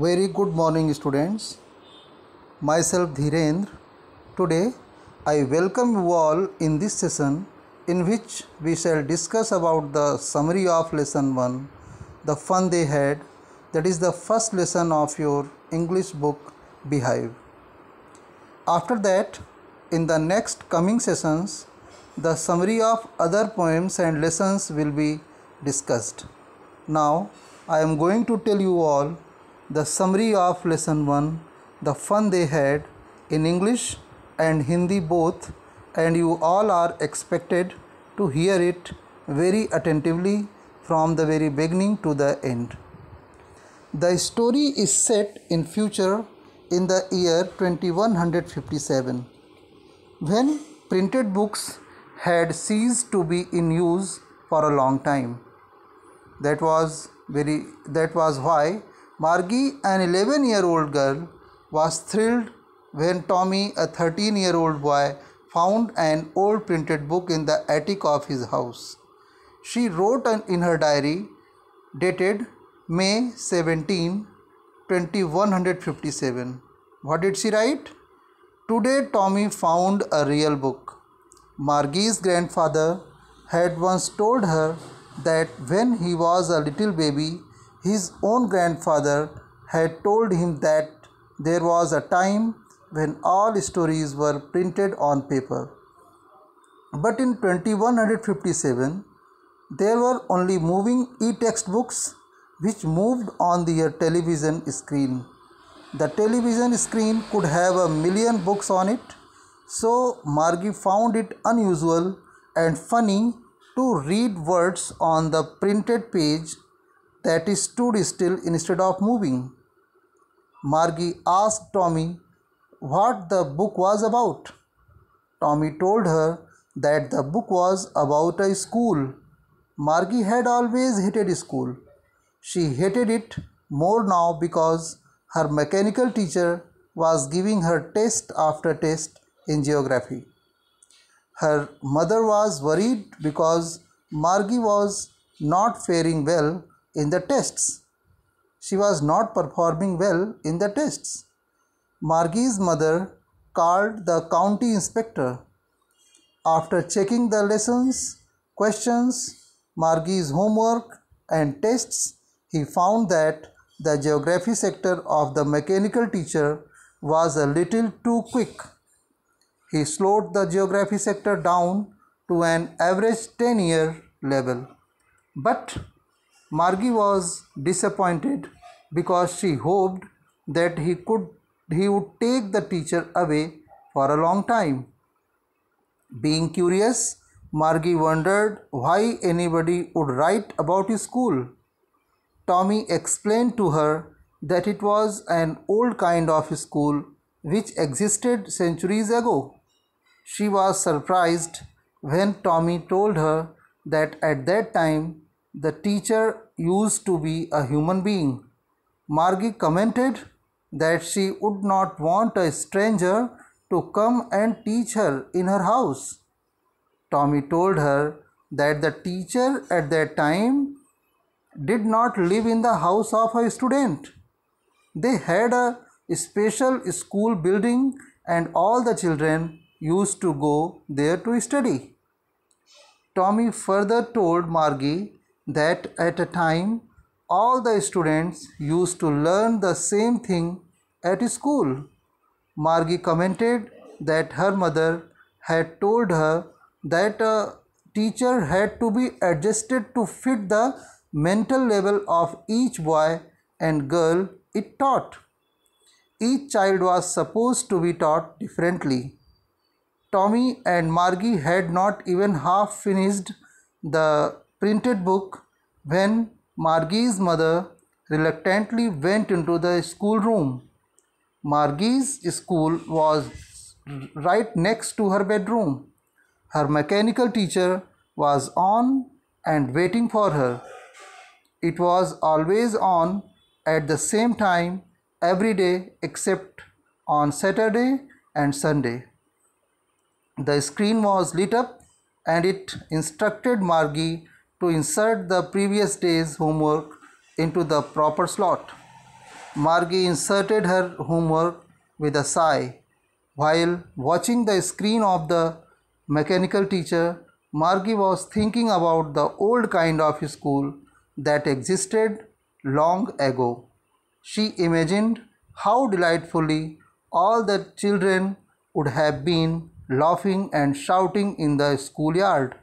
Very good morning, students. Myself Dhirendra. Today, I welcome you all in this session in which we shall discuss about the summary of lesson 1, the fun they had. That is the first lesson of your English book, Behave. After that, in the next coming sessions, the summary of other poems and lessons will be discussed. Now, I am going to tell you all the summary of lesson 1, the fun they had in English and Hindi both, and you all are expected to hear it very attentively from the very beginning to the end. The story is set in future in the year 2157, when printed books had ceased to be in use for a long time. That was why Margie, an 11-year-old girl, was thrilled when Tommy, a 13-year-old boy, found an old printed book in the attic of his house. She wrote in her diary, dated May 17, 2157. What did she write? Today Tommy found a real book. Margie's grandfather had once told her that when he was a little baby, his own grandfather had told him that there was a time when all stories were printed on paper. But in 2157, there were only moving e-textbooks which moved on the television screen. The television screen could have 1,000,000 books on it, so Margie found it unusual and funny to read words on the printed page that stood still instead of moving. Margie asked Tommy what the book was about. Tommy told her that the book was about a school. Margie had always hated school. She hated it more now because her mechanical teacher was giving her test after test in geography. Her mother was worried because Margie was not faring well in the tests. She was not performing well in the tests. Margie's mother called the county inspector. After checking the lessons, questions, Margie's homework and tests, he found that the geography sector of the mechanical teacher was a little too quick. He slowed the geography sector down to an average 10-year level. But Margie was disappointed because she hoped that he would take the teacher away for a long time. Being curious, Margie wondered why anybody would write about his school. Tommy explained to her that it was an old kind of school which existed centuries ago. She was surprised when Tommy told her that at that time the teacher used to be a human being. Margie commented that she would not want a stranger to come and teach her in her house. Tommy told her that the teacher at that time did not live in the house of a student. They had a special school building and all the children used to go there to study. Tommy further told Margie that at a time all the students used to learn the same thing at school. Margie commented that her mother had told her that a teacher had to be adjusted to fit the mental level of each boy and girl it taught. Each child was supposed to be taught differently. Tommy and Margie had not even half finished the printed book when Margie's mother reluctantly went into the schoolroom. Margie's school was right next to her bedroom. Her mechanical teacher was on and waiting for her. It was always on at the same time every day except on Saturday and Sunday. The screen was lit up and it instructed Margie to insert the previous day's homework into the proper slot. Margie inserted her homework with a sigh. While watching the screen of the mechanical teacher, Margie was thinking about the old kind of school that existed long ago. She imagined how delightfully all the children would have been laughing and shouting in the schoolyard.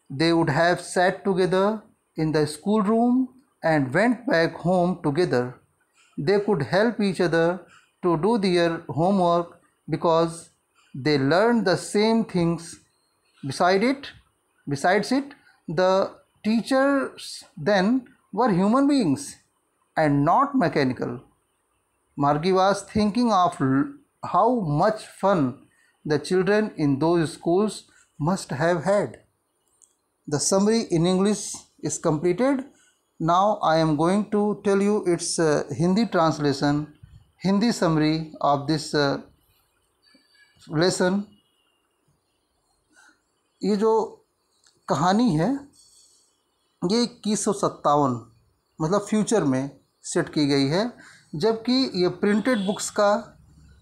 They would have sat together in the schoolroom and went back home together. They could help each other to do their homework because they learned the same things. Besides it, the teachers then were human beings and not mechanical. Margie was thinking of how much fun the children in those schools must have had. The summary in English is completed. Now I am going to tell you its Hindi translation, Hindi summary of this lesson. ये जो कहानी है ये 2157 मतलब future में set की गई है, जबकि ये प्रिंटेड बुक्स का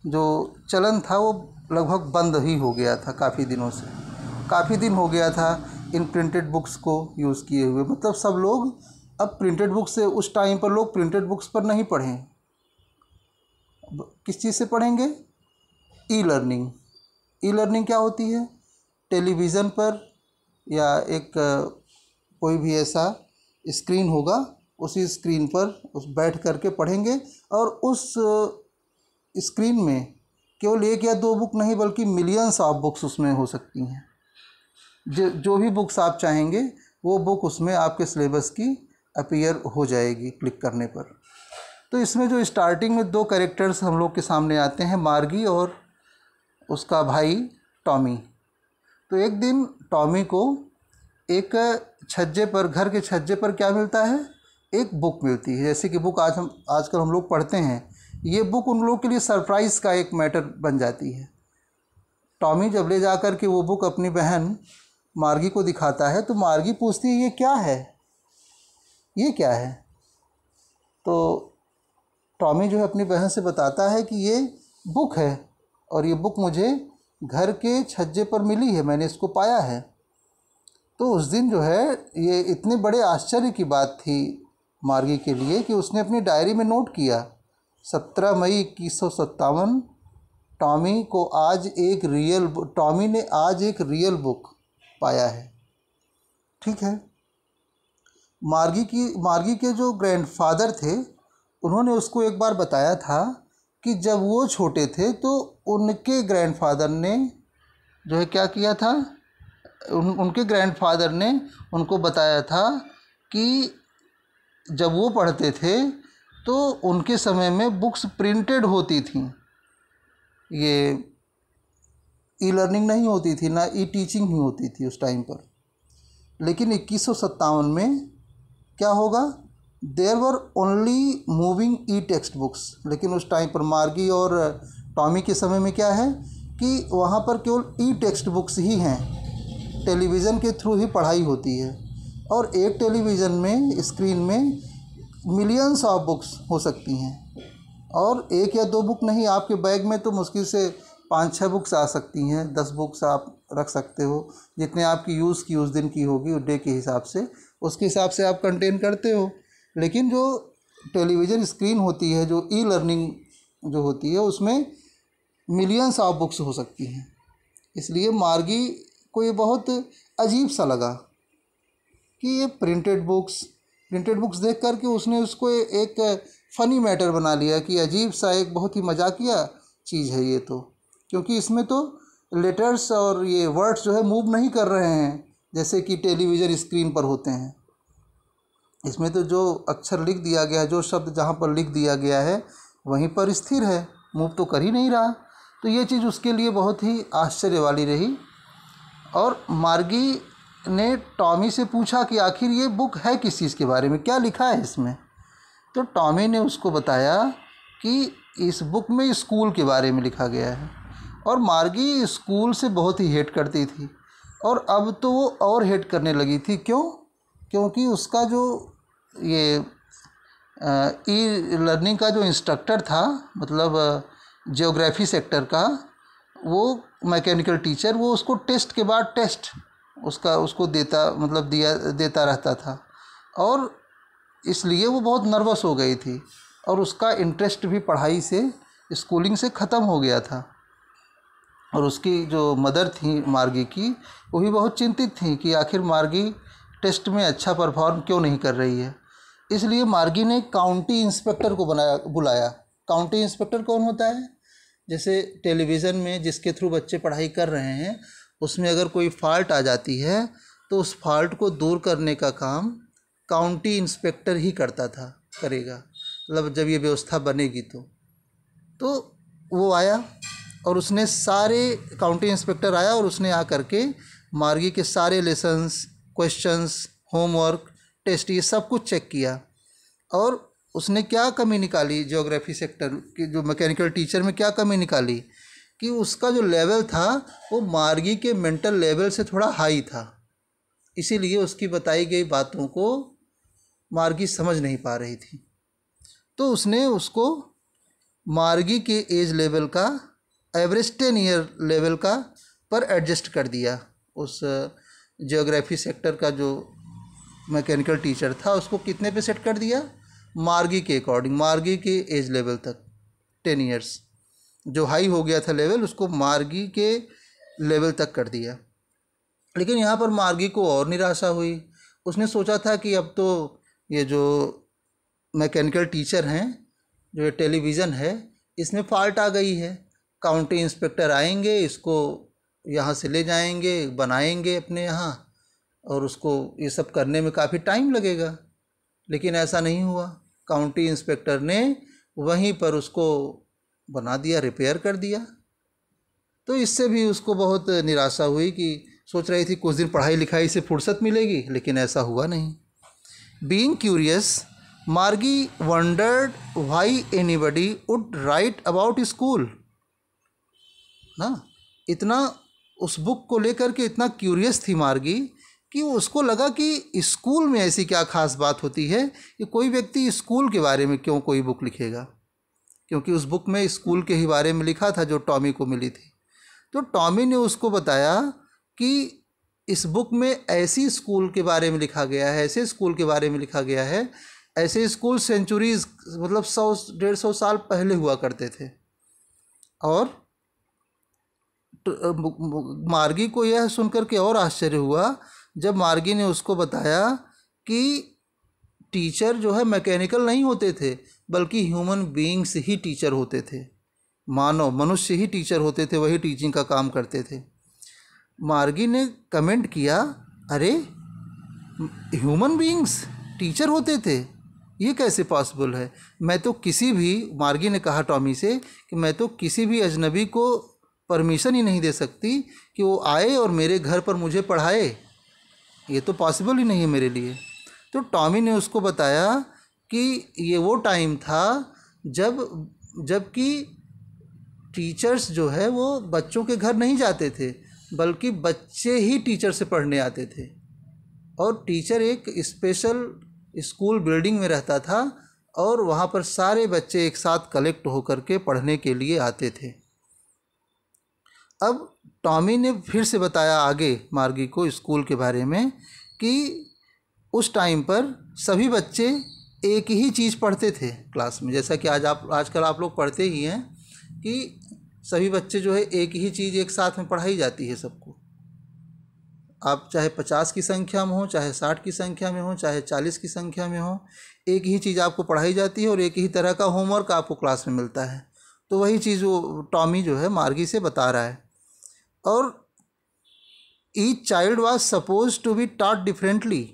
जो चलन था वो लगभग बंद ही हो गया था। काफ़ी दिन हो गया था इन प्रिंटेड बुक्स को यूज़ किए हुए। मतलब सब लोग अब प्रिंटेड बुक्स से, उस टाइम पर लोग प्रिंटेड बुक्स पर नहीं पढ़ें, किस चीज़ से पढ़ेंगे? ई लर्निंग क्या होती है? टेलीविज़न पर या एक कोई भी ऐसा स्क्रीन होगा, उसी स्क्रीन पर बैठ करके पढ़ेंगे और उस स्क्रीन में केवल एक या दो बुक नहीं बल्कि मिलियंस ऑफ बुक्स उसमें हो सकती हैं। जो भी बुक्स आप चाहेंगे वो बुक उसमें आपके सिलेबस की अपीयर हो जाएगी क्लिक करने पर। तो इसमें जो स्टार्टिंग में दो कैरेक्टर्स हम लोग के सामने आते हैं, मार्गी और उसका भाई टॉमी। तो एक दिन टॉमी को एक छज्जे पर, घर के छज्जे पर क्या मिलता है? एक बुक मिलती है। जैसे कि बुक आजकल हम लोग पढ़ते हैं, ये बुक उन लोगों के लिए सरप्राइज़ का एक मैटर बन जाती है। टॉमी जब ले जा कर के वो बुक अपनी बहन मार्गी को दिखाता है तो मार्गी पूछती है ये क्या है? तो टॉमी जो है अपनी बहन से बताता है कि ये बुक है और ये बुक मुझे घर के छज्जे पर मिली है, मैंने इसको पाया है। तो उस दिन जो है ये इतने बड़े आश्चर्य की बात थी मार्गी के लिए कि उसने अपनी डायरी में नोट किया, 17 मई 2157 टॉमी ने आज एक रियल बुक पाया है। ठीक है। मार्गी के जो ग्रैंडफादर थे उन्होंने उसको एक बार बताया था कि जब वो छोटे थे तो उनके ग्रैंडफादर ने जो है क्या किया था, उनके ग्रैंडफादर ने उनको बताया था कि जब वो पढ़ते थे तो उनके समय में बुक्स प्रिंटेड होती थीं। ये ई लर्निंग नहीं होती थी, ना ई टीचिंग ही होती थी उस टाइम पर। लेकिन 2157 में क्या होगा? There were only moving E textbooks. लेकिन उस टाइम पर मार्गी और टॉमी के समय में क्या है कि वहाँ पर केवल ई टेक्स्ट बुक्स ही हैं, टेलीविज़न के थ्रू ही पढ़ाई होती है और एक टेलीविज़न में स्क्रीन में मिलियंस ऑफ बुक्स हो सकती हैं और एक या दो बुक नहीं, आपके बैग में तो मुश्किल से 5-6 बुक्स आ सकती हैं, 10 बुक्स आप रख सकते हो, जितने आपकी यूज़ की उस दिन की होगी उस डे के हिसाब से, उसके हिसाब से आप कंटेन करते हो। लेकिन जो टेलीविज़न स्क्रीन होती है, जो ई लर्निंग जो होती है, उसमें मिलियंस ऑफ बुक्स हो सकती हैं। इसलिए मार्गी को ये बहुत अजीब सा लगा कि ये प्रिंटेड बुक्स देख कर के उसने उसको एक फ़नी मैटर बना लिया कि अजीब सा, एक बहुत ही मजाकिया चीज़ है ये तो, क्योंकि इसमें तो लेटर्स और ये वर्ड्स जो है मूव नहीं कर रहे हैं जैसे कि टेलीविज़न स्क्रीन पर होते हैं। इसमें तो जो अक्षर लिख दिया गया है, जो शब्द जहाँ पर लिख दिया गया है वहीं पर स्थिर है, मूव तो कर ही नहीं रहा। तो ये चीज़ उसके लिए बहुत ही आश्चर्य वाली रही और मार्गी ने टॉमी से पूछा कि आखिर ये बुक है किस चीज़ के बारे में, क्या लिखा है इसमें। तो टॉमी ने उसको बताया कि इस बुक में स्कूल के बारे में लिखा गया है और मार्गी स्कूल से बहुत ही हेट करती थी और अब तो वो और हेट करने लगी थी। क्यों? क्योंकि उसका जो ये ई लर्निंग का जो इंस्ट्रक्टर था, मतलब जियोग्राफी सेक्टर का, वो मैकेनिकल टीचर, वो उसको टेस्ट के बाद टेस्ट उसको देता रहता था, और इसलिए वो बहुत नर्वस हो गई थी, और उसका इंटरेस्ट भी पढ़ाई से, स्कूलिंग से ख़त्म हो गया था। और उसकी जो मदर थी मार्गी की, वो भी बहुत चिंतित थी कि आखिर मार्गी टेस्ट में अच्छा परफॉर्म क्यों नहीं कर रही है। इसलिए मार्गी ने काउंटी इंस्पेक्टर को बुलाया। काउंटी इंस्पेक्टर कौन होता है? जैसे टेलीविज़न में जिसके थ्रू बच्चे पढ़ाई कर रहे हैं, उसमें अगर कोई फॉल्ट आ जाती है तो उस फॉल्ट को दूर करने का काम काउंटी इंस्पेक्टर ही करेगा, मतलब जब ये व्यवस्था बनेगी तो वो आया, और उसने काउंटी इंस्पेक्टर आया और उसने आ करके मार्गी के सारे लेसन्स, क्वेश्चंस, होमवर्क, टेस्ट, ये सब कुछ चेक किया। और उसने क्या कमी निकाली, ज्योग्राफी सेक्टर की जो मैकेनिकल टीचर में क्या कमी निकाली कि उसका जो लेवल था वो मार्गी के मेंटल लेवल से थोड़ा हाई था, इसीलिए उसकी बताई गई बातों को मार्गी समझ नहीं पा रही थी। तो उसने उसको मार्गी के एज लेवल का, एवरेज 10 ईयर लेवल का पर एडजस्ट कर दिया। उस जियोग्राफी सेक्टर का जो मैकेनिकल टीचर था उसको कितने पे सेट कर दिया? मार्गी के अकॉर्डिंग, मार्गी के एज लेवल तक 10 ईयर्स, जो हाई हो गया था लेवल, उसको मार्गी के लेवल तक कर दिया। लेकिन यहाँ पर मार्गी को और निराशा हुई। उसने सोचा था कि अब तो ये जो मैकेनिकल टीचर हैं, जो ये टेलीविज़न है, इसमें फॉल्ट आ गई है, काउंटी इंस्पेक्टर आएंगे, इसको यहाँ से ले जाएंगे, बनाएंगे अपने यहाँ, और उसको ये सब करने में काफ़ी टाइम लगेगा। लेकिन ऐसा नहीं हुआ। काउंटी इंस्पेक्टर ने वहीं पर उसको बना दिया, रिपेयर कर दिया। तो इससे भी उसको बहुत निराशा हुई कि सोच रही थी कुछ दिन पढ़ाई लिखाई से फुर्सत मिलेगी, लेकिन ऐसा हुआ नहीं। Being curious, Margie wondered why anybody would write about school ना। इतना उस बुक को लेकर के इतना क्यूरियस थी मार्गी कि उसको लगा कि स्कूल में ऐसी क्या खास बात होती है कि कोई व्यक्ति स्कूल के बारे में क्यों कोई बुक लिखेगा, क्योंकि उस बुक में स्कूल के ही बारे में लिखा था जो टॉमी को मिली थी। तो टॉमी ने उसको बताया कि इस बुक में ऐसी स्कूल के बारे में लिखा गया है, ऐसे स्कूल के बारे में लिखा गया है, ऐसे स्कूल सेंचुरीज, मतलब 100-150 साल पहले हुआ करते थे। और मार्गी को यह सुनकर के और आश्चर्य हुआ जब मार्गी ने उसको बताया कि टीचर जो है मैकेनिकल नहीं होते थे, बल्कि ह्यूमन बीइंग्स ही टीचर होते थे, मनुष्य ही टीचर होते थे, वही टीचिंग का काम करते थे। मार्गी ने कमेंट किया, अरे ह्यूमन बीइंग्स टीचर होते थे, ये कैसे पॉसिबल है? मैं तो किसी भी, मार्गी ने कहा टॉमी से, कि मैं तो किसी भी अजनबी को परमिशन ही नहीं दे सकती कि वो आए और मेरे घर पर मुझे पढ़ाए, ये तो पॉसिबल ही नहीं है मेरे लिए। तो टॉमी ने उसको बताया कि ये वो टाइम था जबकि टीचर्स जो है वो बच्चों के घर नहीं जाते थे, बल्कि बच्चे ही टीचर से पढ़ने आते थे, और टीचर एक स्पेशल स्कूल बिल्डिंग में रहता था, और वहाँ पर सारे बच्चे एक साथ कलेक्ट होकर के पढ़ने के लिए आते थे। अब टॉमी ने फिर से बताया आगे मार्गी को स्कूल के बारे में कि उस टाइम पर सभी बच्चे एक ही चीज़ पढ़ते थे क्लास में, जैसा कि आजकल आप लोग पढ़ते ही हैं कि सभी बच्चे जो है एक ही चीज़ एक साथ में पढ़ाई जाती है सबको। आप चाहे 50 की संख्या में हो, चाहे 60 की संख्या में हो, चाहे 40 की संख्या में हो, एक ही चीज़ आपको पढ़ाई जाती है और एक ही तरह का होमवर्क आपको क्लास में मिलता है। तो वही चीज़ वो टॉमी जो है मार्गी से बता रहा है। और each child was suppose to be taught differently,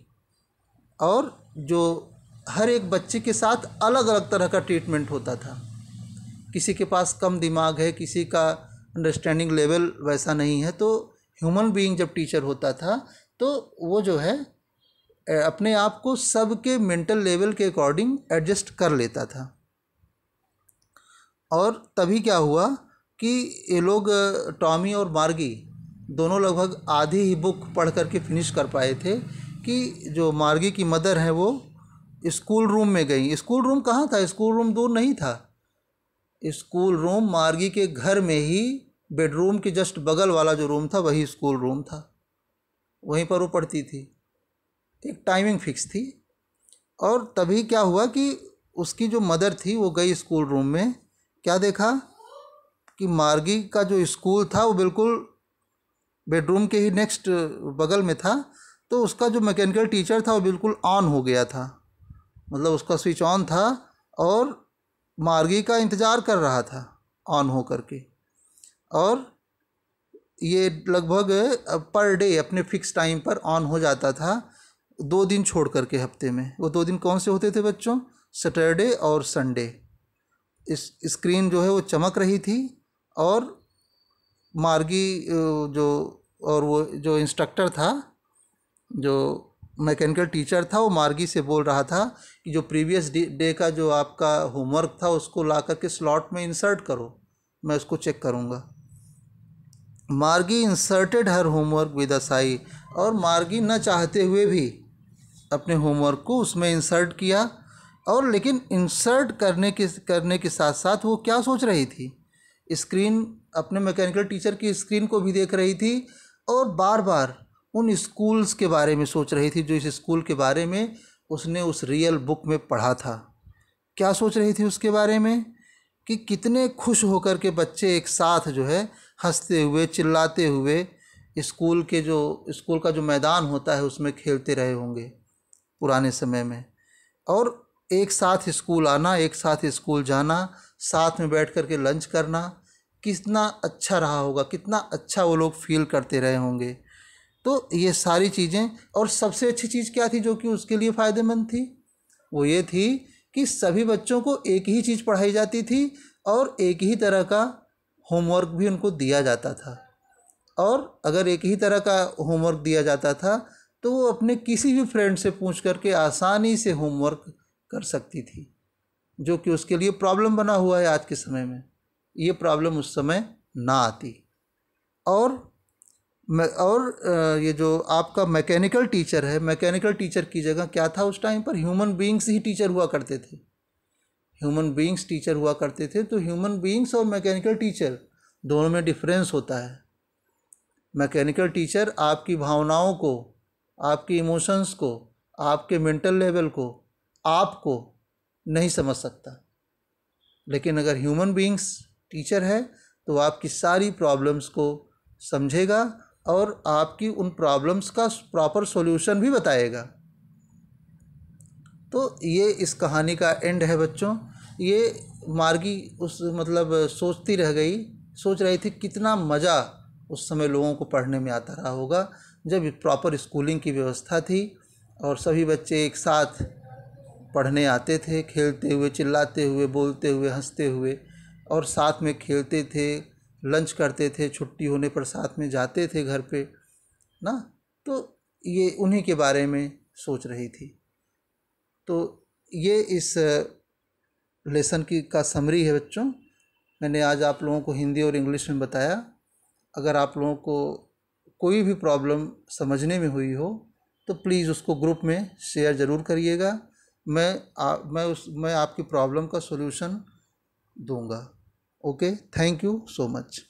और जो हर एक बच्चे के साथ अलग अलग तरह का ट्रीटमेंट होता था। किसी के पास कम दिमाग है, किसी का अंडरस्टैंडिंग लेवल वैसा नहीं है, तो ह्यूमन बीइंग जब टीचर होता था तो वो जो है अपने आप को सबके मेंटल लेवल के अकॉर्डिंग एडजस्ट कर लेता था। और तभी क्या हुआ कि ये लोग, टॉमी और मार्गी दोनों लगभग आधी ही बुक पढ़ करके फिनिश कर पाए थे कि जो मार्गी की मदर है वो स्कूल रूम में गई। स्कूल रूम कहाँ था? स्कूल रूम दूर नहीं था। स्कूल रूम मार्गी के घर में ही बेडरूम के जस्ट बगल वाला जो रूम था वही स्कूल रूम था, वहीं पर वो पढ़ती थी। एक टाइमिंग फिक्स थी। और तभी क्या हुआ कि उसकी जो मदर थी वो गई स्कूल रूम में, क्या देखा कि मार्गी का जो स्कूल था वो बिल्कुल बेडरूम के ही नेक्स्ट बगल में था। तो उसका जो मैकेनिकल टीचर था वो बिल्कुल ऑन हो गया था, मतलब उसका स्विच ऑन था और मार्गी का इंतज़ार कर रहा था ऑन हो करके। और ये लगभग पर डे अपने फिक्स टाइम पर ऑन हो जाता था, 2 दिन छोड़ करके हफ्ते में। वो 2 दिन कौन से होते थे बच्चों? सैटरडे और संडे। इस स्क्रीन जो है वो चमक रही थी और मार्गी जो और वो जो इंस्ट्रक्टर था, जो मैकेनिकल टीचर था, वो मार्गी से बोल रहा था कि जो प्रीवियस डे का जो आपका होमवर्क था उसको ला करके स्लॉट में इंसर्ट करो, मैं उसको चेक करूँगा। मार्गी inserted her homework with a Sai, और मार्गी न चाहते हुए भी अपने होमवर्क को उसमें इंसर्ट किया। और लेकिन इंसर्ट करने के साथ साथ वो क्या सोच रही थी? स्क्रीन, अपने मैकेनिकल टीचर की स्क्रीन को भी देख रही थी और बार बार उन स्कूल्स के बारे में सोच रही थी जो इस स्कूल के बारे में उसने उस रियल बुक में पढ़ा था। क्या सोच रही थी उसके बारे में? कि कितने खुश होकर के बच्चे एक साथ जो है हंसते हुए चिल्लाते हुए स्कूल का जो मैदान होता है उसमें खेलते रहे होंगे पुराने समय में। और एक साथ स्कूल आना, एक साथ स्कूल जाना, साथ में बैठ कर के लंच करना, कितना अच्छा रहा होगा, कितना अच्छा वो लोग फील करते रहे होंगे। तो ये सारी चीज़ें, और सबसे अच्छी चीज़ क्या थी जो कि उसके लिए फ़ायदेमंद थी? वो ये थी कि सभी बच्चों को एक ही चीज़ पढ़ाई जाती थी और एक ही तरह का होमवर्क भी उनको दिया जाता था। और अगर एक ही तरह का होमवर्क दिया जाता था तो वो अपने किसी भी फ्रेंड से पूछ करके आसानी से होमवर्क कर सकती थी, जो कि उसके लिए प्रॉब्लम बना हुआ है आज के समय में। ये प्रॉब्लम उस समय ना आती। और ये जो आपका मैकेनिकल टीचर है, मैकेनिकल टीचर की जगह क्या था उस टाइम पर? ह्यूमन बीइंग्स ही टीचर हुआ करते थे। ह्यूमन बीइंग्स टीचर हुआ करते थे। तो ह्यूमन बीइंग्स और मैकेनिकल टीचर दोनों में डिफरेंस होता है। मैकेनिकल टीचर आपकी भावनाओं को, आपकी इमोशंस को, आपके मेंटल लेवल को, आपको नहीं समझ सकता। लेकिन अगर ह्यूमन बीइंग्स टीचर है तो आपकी सारी प्रॉब्लम्स को समझेगा और आपकी उन प्रॉब्लम्स का प्रॉपर सॉल्यूशन भी बताएगा। तो ये इस कहानी का एंड है बच्चों। ये मार्गी सोचती रह गई, सोच रही थी कितना मज़ा उस समय लोगों को पढ़ने में आता रहा होगा जब प्रॉपर स्कूलिंग की व्यवस्था थी और सभी बच्चे एक साथ पढ़ने आते थे, खेलते हुए, चिल्लाते हुए, बोलते हुए, हंसते हुए, और साथ में खेलते थे, लंच करते थे, छुट्टी होने पर साथ में जाते थे घर पे ना। तो ये उन्हीं के बारे में सोच रही थी। तो ये इस लेसन का समरी है बच्चों। मैंने आज आप लोगों को हिंदी और इंग्लिश में बताया। अगर आप लोगों को कोई भी प्रॉब्लम समझने में हुई हो तो प्लीज़ उसको ग्रुप में शेयर ज़रूर करिएगा। मैं आपकी प्रॉब्लम का सॉल्यूशन दूंगा। Okay, thank you so much.